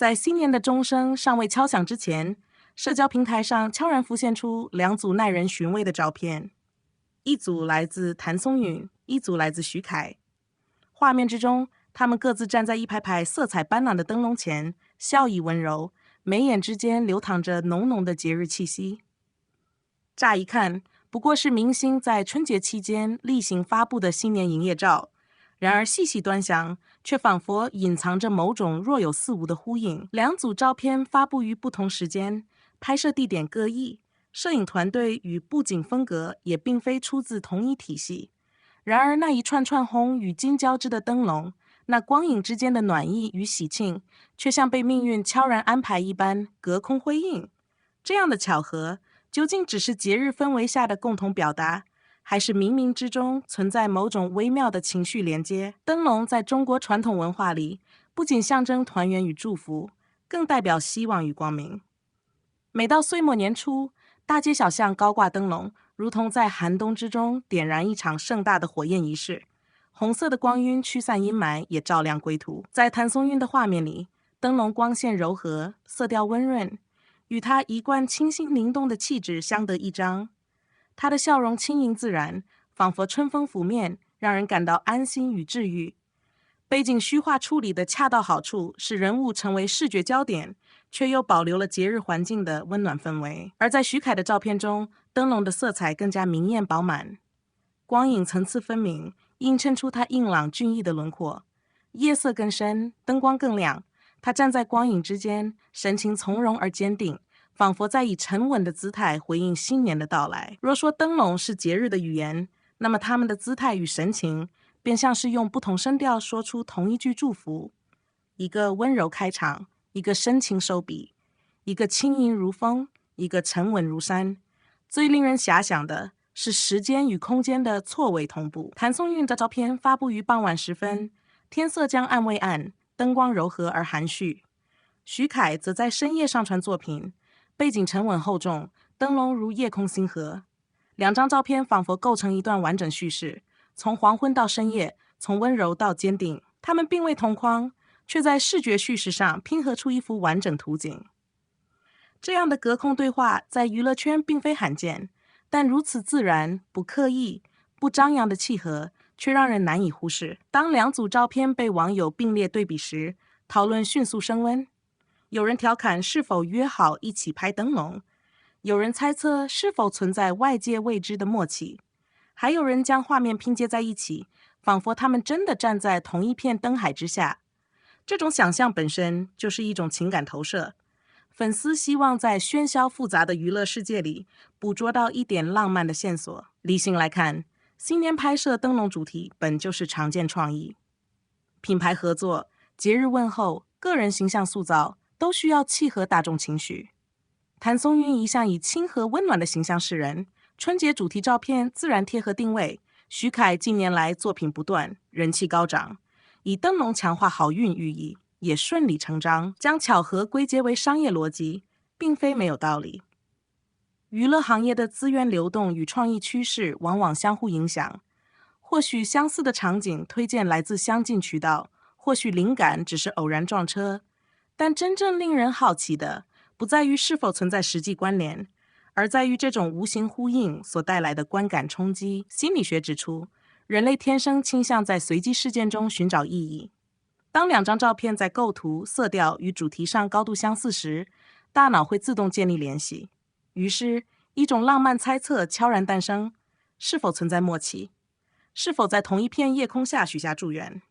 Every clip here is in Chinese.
在新年的钟声尚未敲响之前，社交平台上悄然浮现出两组耐人寻味的照片，一组来自谭松韵，一组来自徐凯。画面之中，他们各自站在一排排色彩斑斓的灯笼前，笑意温柔，眉眼之间流淌着浓浓的节日气息。乍一看，不过是明星在春节期间例行发布的新年营业照，然而细细端详，却仿佛隐藏着某种若有似无的呼应。两组照片发布于不同时间，拍摄地点各异，摄影团队与布景风格也并非出自同一体系。然而那一串串红与金交织的灯笼，那光影之间的暖意与喜庆，却像被命运悄然安排一般隔空辉映。这样的巧合，究竟只是节日氛围下的共同表达，还是冥冥之中存在某种微妙的情绪连接？灯笼在中国传统文化里，不仅象征团圆与祝福，更代表希望与光明。每到岁末年初，大街小巷高挂灯笼，如同在寒冬之中点燃一场盛大的火焰仪式。红色的光晕驱散阴霾，也照亮归途。在谭松韵的画面里，灯笼光线柔和，色调温润，与她一贯清新灵动的气质相得益彰。她的笑容轻盈自然，仿佛春风拂面，让人感到安心与治愈。背景虚化处理的恰到好处，使人物成为视觉焦点，却又保留了节日环境的温暖氛围。而在徐凯的照片中，灯笼的色彩更加明艳饱满，光影层次分明，映衬出他硬朗俊逸的轮廓。夜色更深，灯光更亮，他站在光影之间，神情从容而坚定，仿佛在以沉稳的姿态回应新年的到来。若说灯笼是节日的语言，那么他们的姿态与神情便像是用不同声调说出同一句祝福，一个温柔开场，一个深情收笔，一个轻盈如风，一个沉稳如山。最令人遐想的是时间与空间的错位同步。谭松韵的照片发布于傍晚时分，天色将暗未暗，灯光柔和而含蓄。徐凯则在深夜上传作品，背景沉稳厚重，灯笼如夜空星河。两张照片仿佛构成一段完整叙事，从黄昏到深夜，从温柔到坚定。他们并未同框，却在视觉叙事上拼合出一幅完整图景。这样的隔空对话在娱乐圈并非罕见，但如此自然、不刻意、不张扬的契合，却让人难以忽视。当两组照片被网友并列对比时，讨论迅速升温。有人调侃是否约好一起拍灯笼，有人猜测是否存在外界未知的默契，还有人将画面拼接在一起，仿佛他们真的站在同一片灯海之下。这种想象本身就是一种情感投射。粉丝希望在喧嚣复杂的娱乐世界里捕捉到一点浪漫的线索。理性来看，新年拍摄灯笼主题本就是常见创意。品牌合作、节日问候、个人形象塑造都需要契合大众情绪。谭松韵一向以亲和温暖的形象示人，春节主题照片自然贴合定位。徐凯近年来作品不断，人气高涨，以灯笼强化好运寓意，也顺理成章。将巧合归结为商业逻辑，并非没有道理。娱乐行业的资源流动与创意趋势往往相互影响，或许相似的场景推荐来自相近渠道，或许灵感只是偶然撞车，但真正令人好奇的不在于是否存在实际关联，而在于这种无形呼应所带来的观感冲击。心理学指出，人类天生倾向在随机事件中寻找意义。当两张照片在构图、色调与主题上高度相似时，大脑会自动建立联系，于是一种浪漫猜测悄然诞生：是否存在默契？是否在同一片夜空下许下祝愿？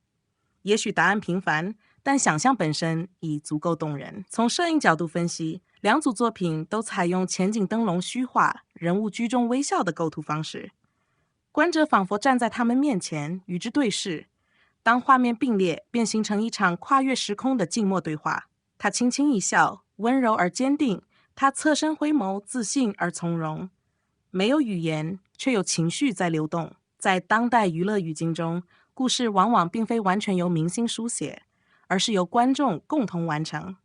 也许答案平凡，但想象本身已足够动人。从摄影角度分析，两组作品都采用前景灯笼虚化、人物居中微笑的构图方式，观者仿佛站在他们面前与之对视。当画面并列，便形成一场跨越时空的静默对话。他轻轻一笑，温柔而坚定；他侧身回眸，自信而从容。没有语言，却有情绪在流动。在当代娱乐语境中，故事往往并非完全由明星书写，而是由观众共同完成。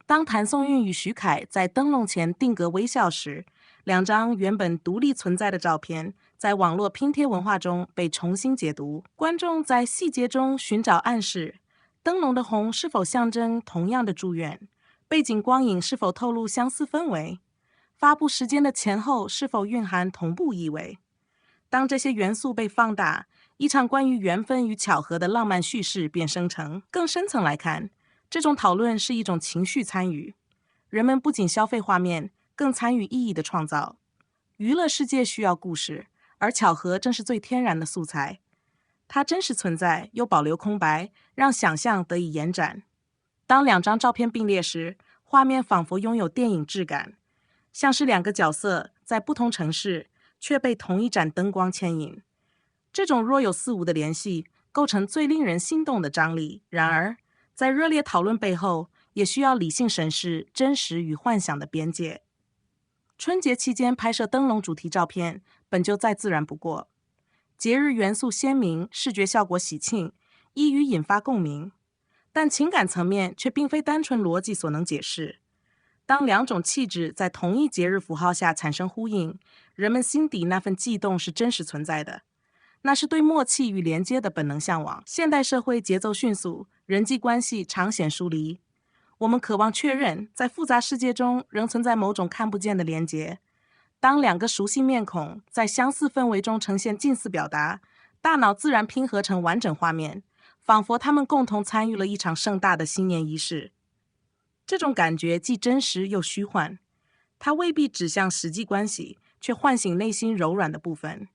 当谭松韵与徐凯在灯笼前定格微笑时，两张原本独立存在的照片，在网络拼贴文化中被重新解读。观众在细节中寻找暗示，灯笼的红是否象征同样的祝愿？背景光影是否透露相似氛围，发布时间的前后是否蕴含同步意味。当这些元素被放大，一场关于缘分与巧合的浪漫叙事便生成。更深层来看，这种讨论是一种情绪参与。人们不仅消费画面，更参与意义的创造。娱乐世界需要故事，而巧合正是最天然的素材。它真实存在，又保留空白，让想象得以延展。当两张照片并列时，画面仿佛拥有电影质感，像是两个角色在不同城市，却被同一盏灯光牵引。这种若有似无的联系，构成最令人心动的张力。然而，在热烈讨论背后，也需要理性审视真实与幻想的边界。春节期间拍摄灯笼主题照片，本就再自然不过。节日元素鲜明，视觉效果喜庆，易于引发共鸣。但情感层面却并非单纯逻辑所能解释。当两种气质在同一节日符号下产生呼应，人们心底那份悸动是真实存在的。那是对默契与连接的本能向往。现代社会节奏迅速，人际关系常显疏离。我们渴望确认，在复杂世界中仍存在某种看不见的连结。当两个熟悉面孔在相似氛围中呈现近似表达，大脑自然拼合成完整画面，仿佛他们共同参与了一场盛大的新年仪式。这种感觉既真实又虚幻，它未必指向实际关系，却唤醒内心柔软的部分，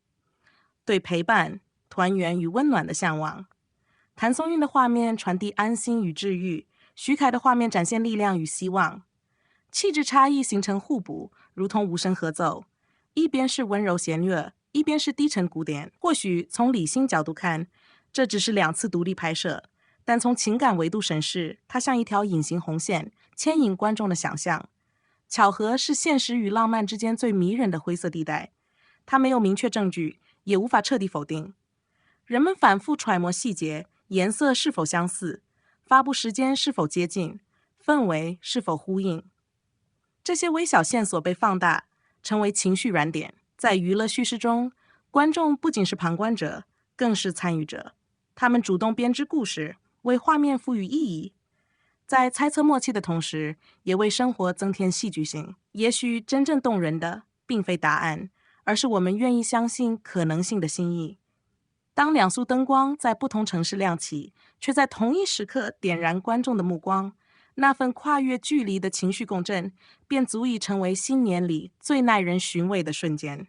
对陪伴、团圆与温暖的向往。谭松韵的画面传递安心与治愈，徐凯的画面展现力量与希望。气质差异形成互补，如同无声合奏，一边是温柔弦乐，一边是低沉古典。或许从理性角度看，这只是2次独立拍摄，但从情感维度审视，它像一条隐形红线，牵引观众的想象。巧合是现实与浪漫之间最迷人的灰色地带，它没有明确证据，也无法彻底否定。人们反复揣摩细节，颜色是否相似，发布时间是否接近，氛围是否呼应。这些微小线索被放大，成为情绪燃点。在娱乐叙事中，观众不仅是旁观者，更是参与者。他们主动编织故事，为画面赋予意义，在猜测默契的同时，也为生活增添戏剧性。也许真正动人的，并非答案，而是我们愿意相信可能性的心意。当2束灯光在不同城市亮起，却在同一时刻点燃观众的目光，那份跨越距离的情绪共振，便足以成为新年里最耐人寻味的瞬间。